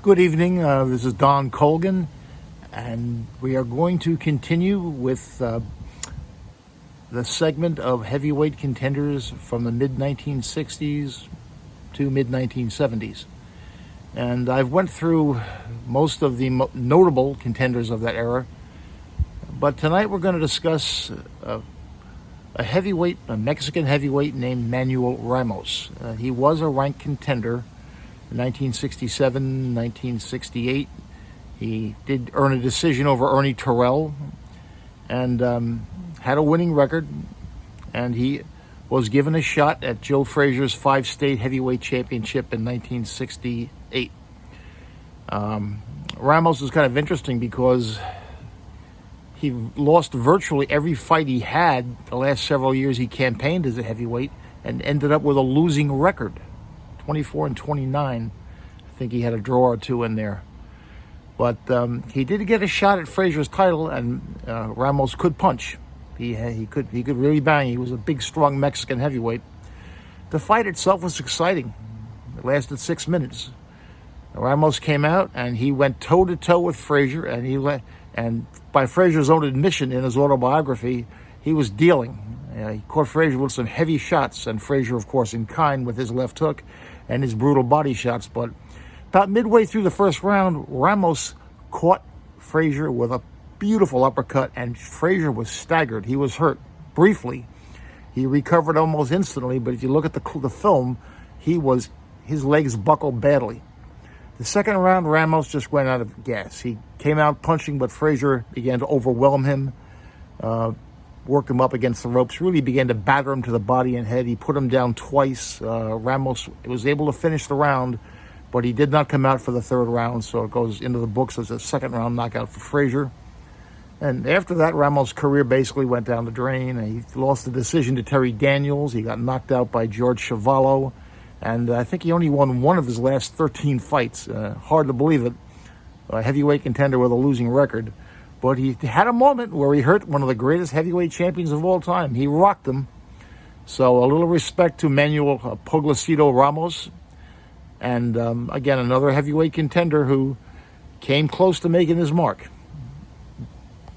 Good evening. This is Don Colgan, and we are going to continue with the segment of heavyweight contenders from the mid-1960s to mid-1970s. And I've went through most of the notable contenders of that era, but tonight we're going to discuss a Mexican heavyweight named Manuel Ramos. He was a ranked contender in 1967, 1968. He did earn a decision over Ernie Terrell and had a winning record, and he was given a shot at Joe Frazier's 5-state heavyweight championship in 1968. Ramos was kind of interesting because he lost virtually every fight he had the last several years he campaigned as a heavyweight and ended up with a losing record, 24-29. I think he had a draw or two in there. But he did get a shot at Frazier's title, and Ramos could punch. He could really bang. He was a big, strong Mexican heavyweight. The fight itself was exciting. It lasted 6 minutes. Ramos came out and he went toe-to-toe with Frazier, and by Frazier's own admission in his autobiography, he was dealing. He caught Frazier with some heavy shots, and Frazier, of course, in kind with his left hook and his brutal body shots. But about midway through the first round, Ramos caught Frazier with a beautiful uppercut, and Frazier was staggered. He was hurt briefly. He recovered almost instantly, but if you look at the film, his legs buckled badly. The second round, Ramos just went out of gas. He came out punching, but Frazier began to overwhelm him, worked him up against the ropes, really began to batter him to the body and head. He put him down twice. Ramos was able to finish the round, but he did not come out for the third round, so it goes into the books as a second round knockout for Frazier. And after that, Ramos' career basically went down the drain. He lost the decision to Terry Daniels. He got knocked out by George Chuvalo. And I think he only won one of his last 13 fights. Hard to believe it. A heavyweight contender with a losing record. But he had a moment where he hurt one of the greatest heavyweight champions of all time. He rocked him. So a little respect to Manuel Puglacito Ramos. And again, another heavyweight contender who came close to making his mark.